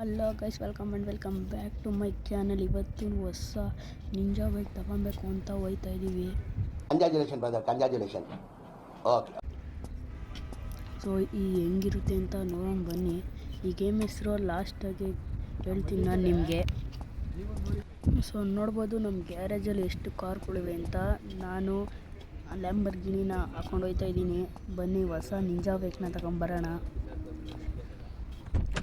Hello guys, welcome back to my channel. ಇವತ್ತು ಹೊಸ Ninja bike ತಗೊಬೇಕು ಅಂತ ಹೋಯ್ತಾ ಇದ್ದೀವಿ. Congratulation brother, congratulation. Okay. So ಈ ಹೆಂಗಿರುತ್ತೆ ಅಂತ ನೋಡೋಣ ಬನ್ನಿ. ಈ ಗೇಮ್ ಹೆಸರು ಲಾಸ್ಟಾಗಿ ಹೇಳ್ತೀನಿ ನಾನು ನಿಮಗೆ. ಸೊ ನೋಡ್ಬೋದು ನಮ್ಮ ಗ್ಯಾರೇಜಲ್ಲಿ ಎಷ್ಟು ಕಾರ್ಗಳಿವೆ ಅಂತ. ನಾನು ಲ್ಯಾಂಬರ್ಗಿನಿನ ಹಾಕೊಂಡು ಹೋಗ್ತಾ ಇದ್ದೀನಿ. ಬನ್ನಿ ಹೊಸ ನಿಂಜಾ ಬೈಕ್ನ ತಗೊಂಬರೋಣ.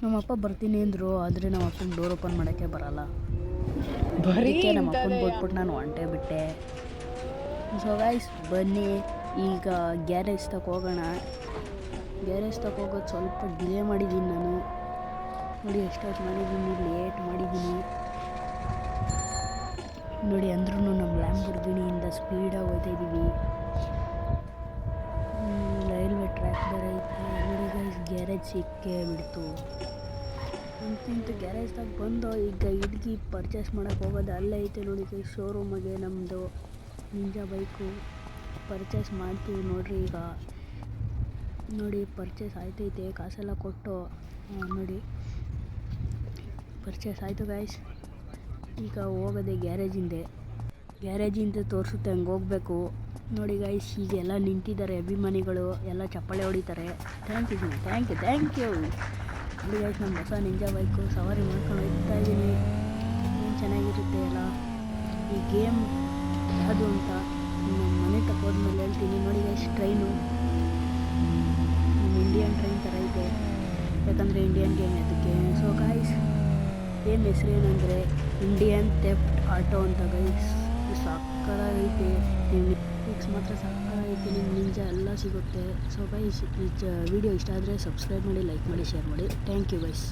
ನಮ್ಮಪ್ಪ ಬರ್ತೀನಿ ಅಂದರು, ಆದರೆ ನಮ್ಮ ಅಪ್ಪನ ಡೋರ್ ಓಪನ್ ಮಾಡೋಕ್ಕೆ ಬರಲ್ಲ. ಅದಕ್ಕೆ ನಮ್ಮ ಅಪ್ಪನ ಕೊಟ್ಬಿಟ್ಟು ನಾನು ಹೊಂಟೇ ಬಿಟ್ಟೆ. ಸೊ ಗೈಸ್ ಬನ್ನಿ ಈಗ ಗ್ಯಾರೇಜ್ ಹೋಗೋಣ. ಗ್ಯಾರೇಜ್ ಹೋಗೋದು ಸ್ವಲ್ಪ ಡಿಲೇ ಮಾಡಿದ್ದೀನಿ ನಾನು. ನೋಡಿ ಎಷ್ಟೊತ್ತು ಮಾಡಿದ್ದೀನಿ, ಲೇಟ್ ಮಾಡಿದ್ದೀನಿ ನೋಡಿ. ಅಂದ್ರೂ ನಮ್ಮ ಲ್ಯಾಂಬರ್ಗಿನಿಯಿಂದ ಸ್ಪೀಡಾಗಿ ಹೋಗ್ತಾ ಇದ್ದೀವಿ. ರೈಲ್ವೆ ಟ್ರ್ಯಾಕ್ ಬೇರೆ ಐತೆ ನೋಡಿ ಗೈಸ್. ಗ್ಯಾರೇಜ್ ಸಿಕ್ಕೇ ಬಿಡ್ತು ಅಂತಿಂತ ಗ್ಯಾರೇಜ್ದಾಗ ಬಂದು ಈಗ ಹಿಡ್ಗಿ ಪರ್ಚೇಸ್ ಮಾಡೋಕ್ಕೆ ಹೋಗೋದು. ಅಲ್ಲೇ ಐತೆ ನೋಡಿ ಗೈಸ್ ಶೋರೂಮಗೆ ನಮ್ಮದು ನಿಂಜಾ ಬೈಕು. ಪರ್ಚೇಸ್ ಮಾಡ್ತೀವಿ ನೋಡ್ರಿ. ಈಗ ನೋಡಿ ಪರ್ಚೇಸ್ ಆಯ್ತೈತೆ, ಕಾಸೆಲ್ಲ ಕೊಟ್ಟು ನೋಡಿ ಪರ್ಚೇಸ್ ಆಯಿತು ಗೈಸ್. ಈಗ ಹೋಗೋದೆ ಗ್ಯಾರೇಜಿಂದ ತೋರಿಸುತ್ತೆ ಹಂಗೆ ಹೋಗಬೇಕು ನೋಡಿ ಗೈಸ್. ಈಗೆಲ್ಲ ನಿಂತಿದ್ದಾರೆ ಅಭಿಮಾನಿಗಳು, ಎಲ್ಲ ಚಪ್ಪಾಳೆ ಹೊಡಿತಾರೆ. ಥ್ಯಾಂಕ್ ಯು ನೋಡಿ ಗೈಸ್. ನಮ್ಮ ಹೊಸ ನಿಂಜಾ ಬೈಕು ಸವಾರಿ ಮಾಡ್ಕೊಂಡು ಹೋಗ್ತಾ ಇದ್ದೀನಿ. ಏನು ಚೆನ್ನಾಗಿರುತ್ತೆ ಅಲ್ಲ ಈ ಗೇಮ್. ಯಾವುದು ಅಂತ ನಮ್ಮ ಮನೆ ತಕ್ಕೋದ್ಮೇಲೆ ಹೇಳ್ತೀನಿ. ನೋಡಿ ಗೈಸ್ ಟ್ರೈನು ನಮ್ಮ ಇಂಡಿಯನ್ ಟ್ರೈನ್ ಥರ ಐತೆ, ಯಾಕಂದರೆ ಇಂಡಿಯನ್ ಗೇಮ್ ಅದಕ್ಕೆ. ಸೊ ಗೈಸ್ ಗೇಮ್ ಹೆಸರು ಏನಂದರೆ ಇಂಡಿಯನ್ ಥೆಫ್ಟ್ ಆಟೋ ಅಂತ ಗೈಸ್. ಸಕ್ಕತ್ತಾಗೈತೆ. ಫಿಕ್ಸ್ ಮಾತ್ರ ಸಕ್ಕತ್ತಾಗೈತೆ. ನಿಮ್ಮ ನಿಂಜಾ ಎಲ್ಲ ಸಿಗುತ್ತೆ. ಸೊ ಗೈಸ್ ಈ ವಿಡಿಯೋ ಇಷ್ಟ ಆದರೆ ಸಬ್ಸ್ಕ್ರೈಬ್ ಮಾಡಿ, ಲೈಕ್ ಮಾಡಿ, ಶೇರ್ ಮಾಡಿ. Thank you guys.